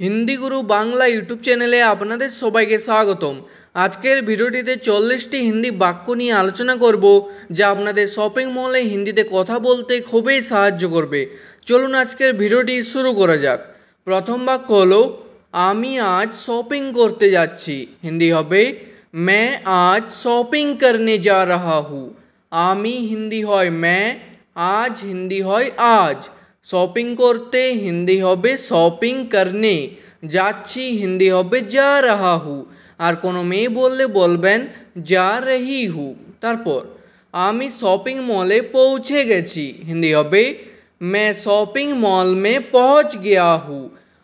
हिंदी गुरु Bangla YouTube चैनेले आपनादेर सबाइके स्वागतम। आजकेर भिडियोटिते 40टी हिंदी वाक्य निये आलोचना करब जा आपनादेर शपिंग मले हिंदीते कथा बोलते खूबई साहाज्य करबे। चलुन आजकेर भिडियोटी शुरू करा जाक। प्रथम वाक्य हलो आमी आज शपिंग करते जाচ্ছি। हिंदी हबे मैं आज शपिंग करने जा रहा हूँ। आमी हिंदी हय मैं, आज हिंदी हय आज। शपिंग करते हिंदी हबे शपिंग करने, जाচ্ছি हिंदी हबे जा रहा हूँ। और कोनो मेये बोलले बोलबेन जा रही हूँ। तारपर आमी शपिंग मले पहुँचे गेছি। हिंदी हबे मैं शपिंग मॉल में पहुँच गया हूँ।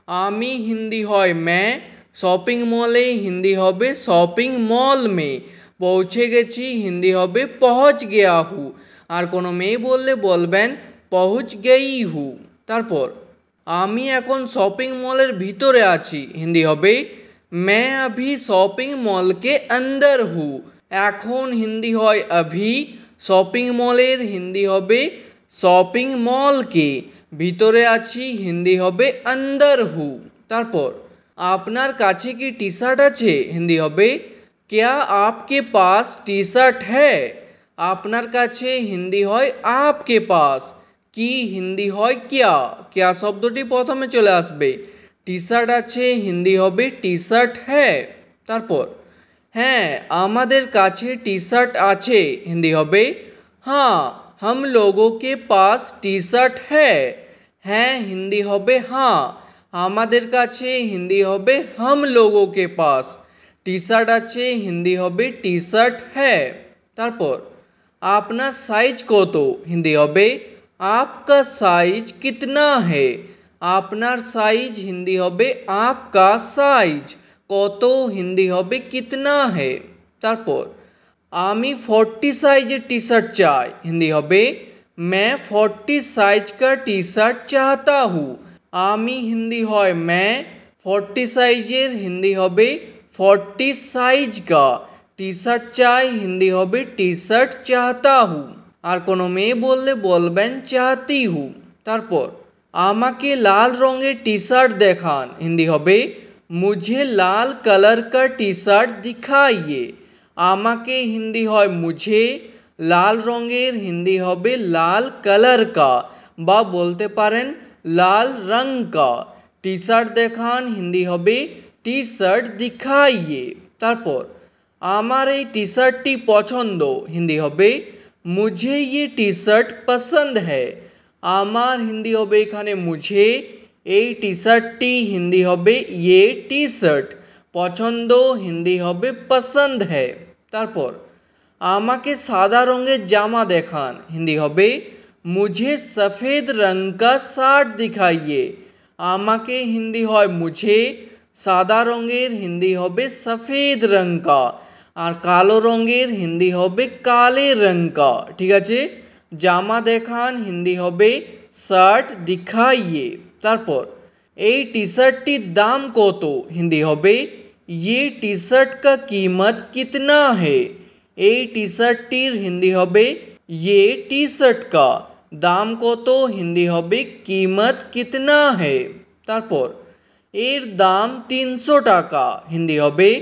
आमी हिंदी हय मैं, शपिंग मले हिंदी हबे शपिंग मॉल में, पहुँचे गेছি हिंदी हबे पहुँच गया हूँ। और कोनो मेये बोलले बोलबेन पहुँच गई हूँ। तारपर आमी एखन शपिंग मॉलेर भीतरे आछि। हिंदी हबे मैं अभी शपिंग मॉल के अंदर हूँ। एखन हिंदी हय अभी, शपिंग मॉलेर हिंदी हबे शपिंग मॉल के, भीतरे आछि हिंदी हबे अंदर हूँ। तारपर आपनार काछे कि टी शार्ट आछे। हिंदी हबे क्या आपके पास टी शार्ट है। आपनार काछे हिंदी हय आपके पास, कि हिंदी हय क्या। क्या शब्दटी प्रथमे चले आसबे। टी शार्ट आछे हिंदी हबे टी शार्ट है। तारपर हाँ आमादेर काछे टी शार्ट आछे। हिंदी हबे हाँ हम लोगों के पास टी शार्ट है। हाँ हिंदी हबे हाँ, आमादेर काछे हिंदी हबे हम लोगों के पास। टी शार्ट आछे हिंदी हबे टी शार्ट है। तारपर आपनार साइज कत। हिंदी हबे आपका साइज कितना है। आपनार साइज हिंदी हबे आपका साइज, कत हिंदी हबे कितना है। तारपर आमी 40 साइजेर टी शार्ट चाই। हिंदी हबे मैं 40 साइज का टी शार्ट चाहता हूँ। आमी हिंदी हय मैं, 40 साइजेर हिंदी हबे 40 साइज का टी शार्ट चाই। हिंदी हबे टी शार्ट चाहता हूँ। और कोनो मेये बोलले बोलबेन चाहती हूँ। तारपर आमाके लाल रंगेर टी शार्ट देखान। हिंदी हबे मुझे लाल कलर का टी शार्ट दिखाइए। आमाके हिंदी हय मुझे, लाल रंगेर हिंदी हबे लाल कलर का, बा बोलते पारेन लाल रंग का। टी शार्ट देखान हिंदी हबे टी शार्ट दिखाइए। तारपर आमार এই टी शार्टटी पछंद। हिंदी हबे मुझे ये टी शार्ट पसंद है। आमार हिंदी हबे एखाने मुझे, এই टी शार्टटी हिंदी हबे ये टी शार्ट, पछंद हिंदी हबे पसंद है। तारपर आमाके सादा रंगेर जामा देखान। हिंदी हबे मुझे सफ़ेद रंग का शार्ट दिखाइए। आमाके हिंदी हय मुझे, सादा रंगेर हिंदी हबे सफ़ेद रंग का, और कालो रंगेर हिंदी हबे काले रंग का। ठीक आछे। जामा देखान हिंदी हबे शार्ट दिखाइए। तारपर এই टी शार्टটির दाम कत। हिंदी हबे ये टी शार्ट का कीमत कितना है। এই टी शार्टটির हिंदी हबे ये टी शार्ट का दाम कत। हिंदी हबे कीमत कितना है। तारपर एर दाम 300 टाका। हिंदी हबे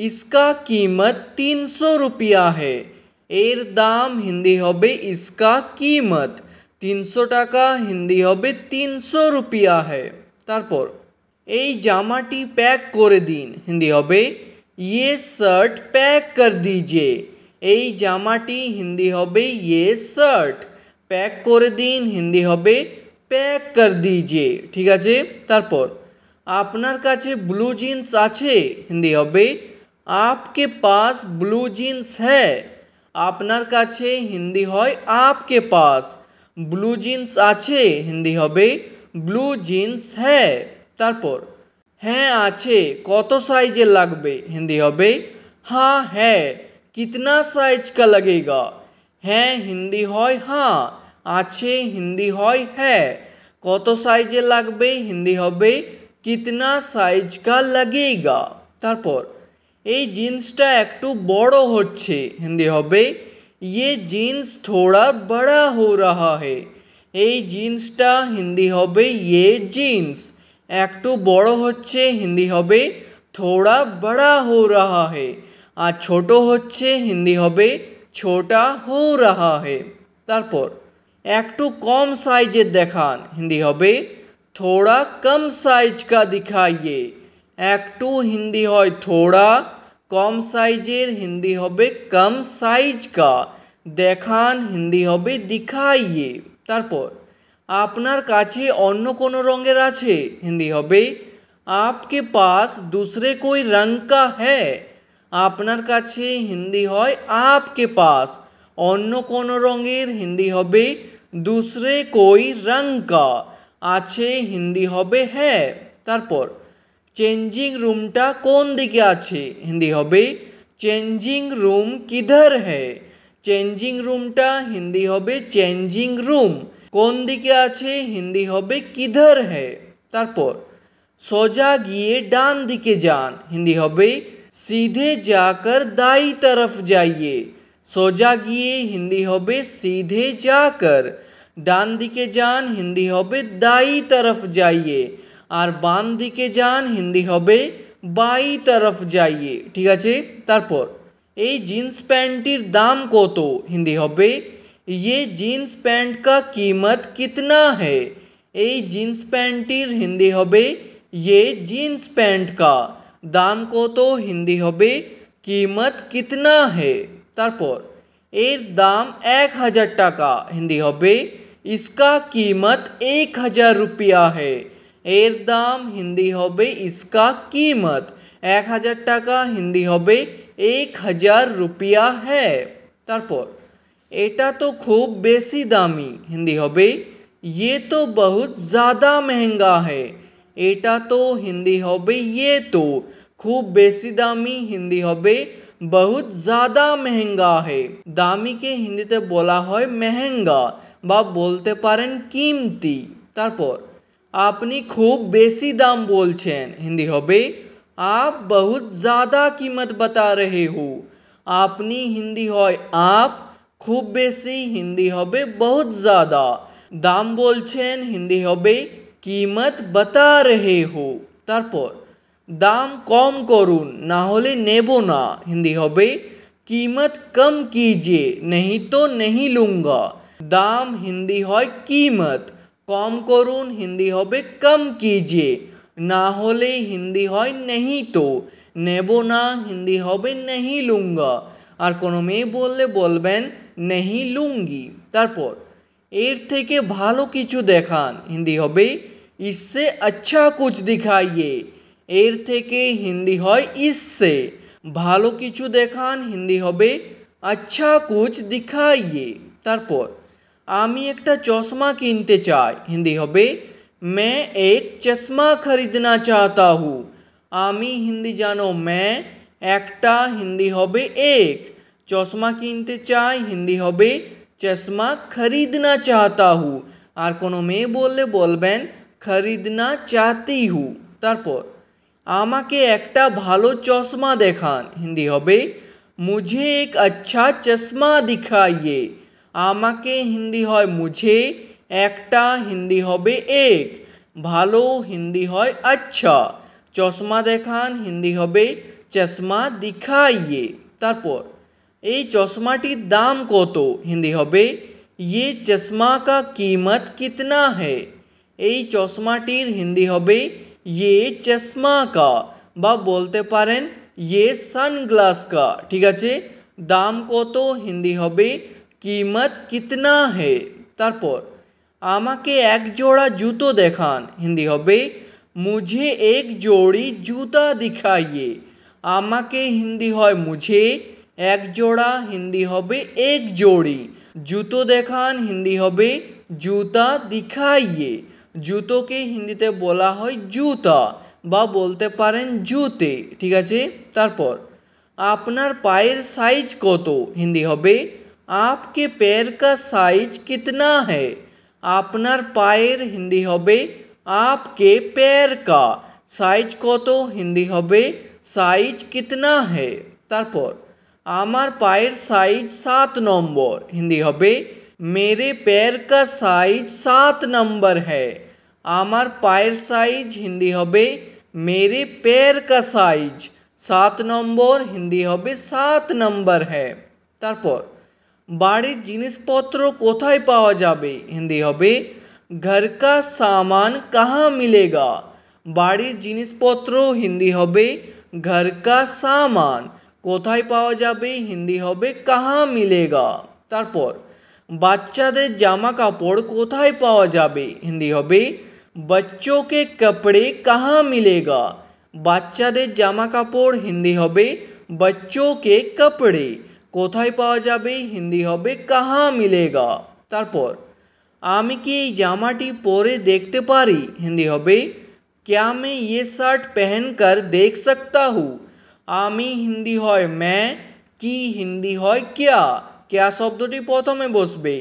इसका कीमत 300 रुपया है। एर दाम हिंदी हबे इसका कीमत 300 टाका। हिंदी हबे 300 रुपया है। तारपर এই জামাটি पैक करे दिन। हिंदी हबे ये शर्ट पैक कर दीजिए। এই জামাটি हिंदी हबे ये शर्ट, पैक करे दिन हिंदी हबे पैक कर दीजिए। ठीक आछे। तारपर आपनार काछे ब्लू जिन्स आछे। हिंदी हबे आपके पास ब्लू जिन्स है। आपनार काछे हिंदी हय आपके पास, ब्लू जिन्स आछे हिंदी हबे ब्लू जिन्स है। तारपर हाँ आछे कत साइजेर लागबे। हिंदी हबे हाँ है कितना साइज का लगेगा। हाँ हिंदी हय हाँ, आछे हिंदी हय है, कत साइजेर लागबे हिंदी हबे कितना साइज का लगेगा। तारपर এই জিন্সটা একটু বড় হচ্ছে। হিন্দি হবে ये जीन्स थोड़ा बड़ा हो रहा है। এই জিন্সটা হিন্দি হবে ये जीन्स, একটু বড় হচ্ছে হিন্দি হবে थोड़ा बड़ा हो रहा है। আর ছোট হচ্ছে হিন্দি হবে छोटा हो रहा है। তারপর একটু কম সাইজের দেখান হিন্দি হবে थोड़ा कम साइज का दिखाइए। একটু হিন্দি হয় थोड़ा, কম সাইজের হিন্দি হবে कम साइज का, দেখান হিন্দি হবে दिखाइए। তারপর আপনার কাছে অন্য কোনো রঙের আছে হিন্দি হবে आपके पास दूसरे कोई रंग का है। আপনার কাছে হিন্দি হয় आपके पास, অন্য কোনো রঙের হিন্দি হবে दूसरे कोई रंग का, আছে হিন্দি হবে है। তারপর চেঞ্জিং রুমটা কোন দিকে আছে হিন্দি হবে চেঞ্জিং রুম কিধর है। চেঞ্জিং রুমটা হিন্দি হবে চেঞ্জিং রুম, কোন দিকে আছে হিন্দি হবে কিধর है। তারপর সোজা গিয়ে ডান দিকে যান হিন্দি হবে सीधे जाकर दाई तरफ जाइए। সোজা গিয়ে হিন্দি হবে सीधे जाकर, ডান দিকে যান হিন্দি হবে दाई तरफ जाइए, আর বাম দিকে যান হিন্দি হবে बाई तरफ जाइए। ঠিক আছে। তারপর এই জিন্স প্যান্টটির দাম কত হিন্দি হবে ये जीन्स पैंट का कीमत कितना है। এই জিন্স প্যান্টটির হিন্দি হবে ये जीन्स पैंट का, দাম কত হিন্দি হবে कीमत कितना है। তারপর এর দাম 1000 টাকা হিন্দি হবে इसका कीमत 1000 रुपया है। এর দাম হিন্দি হবে इसका कीमत 1000 টাকা হিন্দি হবে 1000 रुपया है। তারপর এটা তো খুব বেশি দামি হিন্দি হবে ये तो बहुत ज़्यादा महंगा है। এটা তো হিন্দি হবে ये तो, খুব বেশি দামি হিন্দি হবে बहुत ज़्यादा महंगा है। দামিকে হিন্দিতে বলা হয় মেহেঙ্গা বা বলতে পারেন কিমতি। তারপর আপনি খুব বেশি দাম বলছেন হিন্দি হবে आप बहुत ज़्यादा कीमत बता रहे हो। আপনি হিন্দি হয় आप, খুব বেশি হিন্দি হবে बहुत ज़्यादा, দাম বলছেন হিন্দি হবে कीमत बता रहे हो। তারপর দাম কম করুন না হলে নেব না হিন্দি হবে कीमत कम कीजिए नहीं तो नहीं लूँगा। দাম হিন্দি হয় कीमत, কম করুন হিন্দি হবে कम कीजिए, না হলে হিন্দি হয় नहीं तो, নেব না হিন্দি হবে नहीं लूँगा, আর কোনো মেয়ে বললে বলবেন नहीं लूँगी। তারপর এর থেকে ভালো কিছু দেখান হিন্দি হবে इससे अच्छा कुछ दिखाइए। এর থেকে হিন্দি হয় इससे, ভালো কিছু দেখান হিন্দি হবে अच्छा कुछ दिखाइए। তারপর আমি একটা চশমা কিনতে চাই হিন্দি হবে मैं एक चश्मा खरीदना चाहता हूँ। আমি হিন্দি জানো मैं, একটা হিন্দি হবে एक, চশমা কিনতে চাই হিন্দি হবে चश्मा खरीदना चाहता हूँ, আর কোনো মেয়ে বললে বলবেন खरीदना चाहती हूँ। তারপর আমাকে একটা ভালো চশমা দেখান হিন্দি হবে मुझे एक अच्छा चश्मा दिखाइए। আমাকে হিন্দি হয় मुझे, একটা হিন্দি হবে एक, ভালো হিন্দি হয় अच्छा, চশমা দেখান হিন্দি হবে चश्मा दिखाइए। তারপর এই চশমাটির দাম কত হিন্দি হবে ये चश्मा का कीमत कितना है। এই চশমাটির হিন্দি হবে ये चश्मा का, বা বলতে পারেন ये সানগ্লাস का। ঠিক আছে। দাম কত হিন্দি হবে कीमत कितना है। তারপর আমাকে এক জোড়া জুতো দেখান হিন্দি হবে मुझे एक जोड़ी जूता दिखाइए। আমাকে হিন্দি হয় मुझे, এক জোড়া হিন্দি হবে एक जोड़ी, জুতো দেখান হিন্দি হবে জুতা दिखाइए। জুতোকে হিন্দিতে বলা হয় জুতা বা বলতে পারেন জুতে। ঠিক আছে। তারপর আপনার পায়ের সাইজ কত হিন্দি হবে आपके पैर का साइज कितना है। আপনার পায়ের হিন্দি হবে आपके पैर का, সাইজ কত হিন্দি হবে সাইজ कितना है। তারপর আমার পায়ের সাইজ 7 নম্বর হিন্দি হবে मेरे पैर का साइज 7 नंबर है। आमार पायर साइज हिंदी होबे मेरे पैर का साइज। 7 नम्बर हिंदी होबे 7 नम्बर है। तारपर बाड़ीर जिनिसपत्र कोथाय पावा जाबे हिंदी होबे घर का सामान कहाँ मिलेगा। बाड़ीर जिनिसपत्र हिंदी होबे घर का सामान। कोथाय पावा जाबे हिंदी होबे कहाँ मिलेगा। तारपर बाच्चादेर जामा कापड़ कोथाय पावा जाबे हिंदी होबे बच्चों के कपड़े कहाँ मिलेगा। बाच्चादेर जामा कापड़ हिंदी होबे बच्चों के कपड़े। कोथाय पावा जाबे हिंदी होबे कहाँ मिलेगा। तारपर आमी कि एई जामाटी परे देखते पारी हिंदी होबे क्या मैं ये शर्ट पहन कर देख सकता हूँ। आमी हिंदी हय मैं, कि हिंदी हय क्या। क्या शब्दटी प्रथमे बसबे।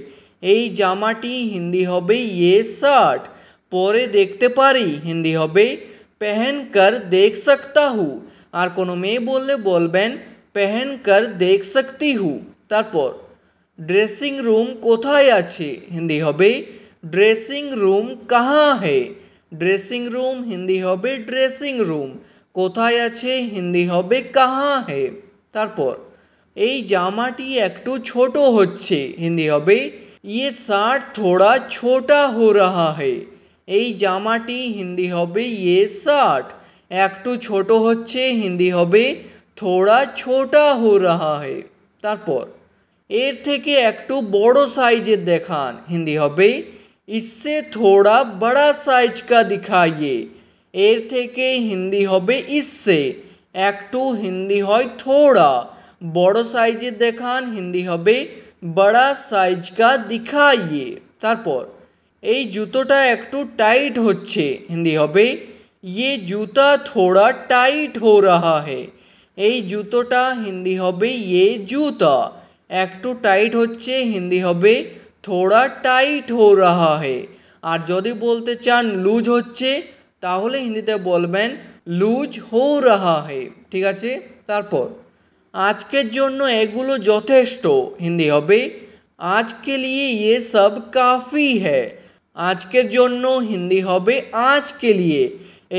एई जामाटी हिंदी होबे ये शर्ट। परे देखते पारी हिंदी होबे पहन कर देख सकता हूँ। और कोनो मेये बोलले बोलबेन पहन कर देख सकती हूँ। तारपर ड्रेसिंग रूम कोथाय आछे हिंदी होबे ड्रेसिंग रूम कहाँ है। ड्रेसिंग रूम हिंदी होबे ड्रेसिंग रूम। कोथाय आछे हिंदी होबे कहाँ है। तारपर एई जामाटी एकटू छोटो होच्छे हिंदी होबे ये शर्ट थोड़ा छोटा हो रहा है। एई जामाटी हिंदी होबे ये शर्ट एकटू छोटो होच्छे हिंदी होबे थोड़ा छोटा हो रहा है। तारपर एर थेके एकटू बड़ो साइजेर देखान हिंदी होबे इससे थोड़ा बड़ा साइज का दिखाइए। एर थेके हिंदी होबे इससे एकटू हिंदी हय थोड़ा बड़ो साइजेर देखान हिंदी होबे बड़ा साइज का दिखाइए। तारपर এই জুতোটা একটু টাইট হচ্ছে হিন্দি হবে ये जूता थोड़ा टाइट हो रहा है। এই জুতোটা হিন্দি হবে ये जूता। একটু টাইট হচ্ছে হিন্দি হবে थोड़ा टाइट हो रहा है। আর যদি বলতে চান লুজ হচ্ছে তাহলে হিন্দিতে বলবেন লুজ हो रहा है। ঠিক আছে। তারপর আজকের জন্য এগুলো যথেষ্ট হিন্দি হবে आज के लिए ये सब काफ़ी है। आजकेर जोन्नो हिंदी होबे आज के लिए।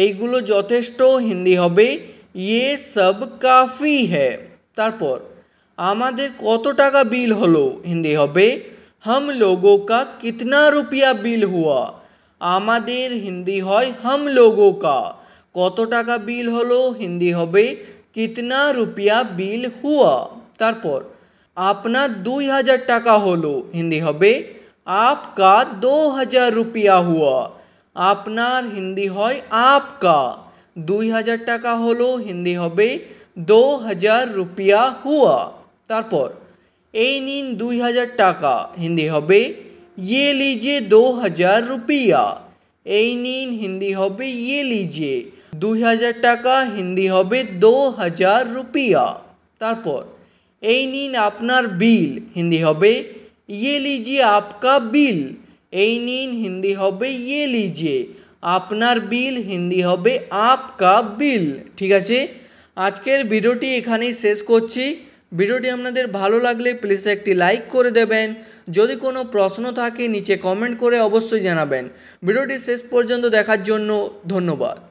এইগুলো যথেষ্ট হিন্দি হবে ये सब काफ़ी है। तारपर आमादेर कत टाका बिल हलो हिंदी होबे हम लोगों का कितना रुपया बिल हुआ। आमादेर हिंदी हय हम लोगों का। कत टाका बिल हलो हिंदी होबे कितना रुपया बिल हुआ। तारपर आपनार 2000 टाका हलो हिंदी होबे आपका 2000 रुपया हुआ। आपनार हिंदी हय आपका। 2000 टाका हलो हिंदी होबे 2000 रुपया हुआ। तारपर এই নিন 2000 টাকা হিন্দি হবে ये लीजिए 2000 रुपया। এই নিন হিন্দি হবে ये लीजिए 2000 টাকা হিন্দি হবে 2000 रुपया। তারপর এই নিন আপনার বিল হিন্দি হবে ये लीजिए आपका बिल। এই নিন হিন্দি হবে ये लीजिए আপনার বিল হিন্দি হবে आपका बिल। ঠিক আছে। আজকের ভিডিওটি এখানেই শেষ করছি। ভিডিওটি আপনাদের ভালো লাগলে প্লিজ একটি লাইক করে দেবেন। যদি কোনো প্রশ্ন থাকে নিচে কমেন্ট করে অবশ্যই জানাবেন। ভিডিওটি শেষ পর্যন্ত দেখার জন্য ধন্যবাদ।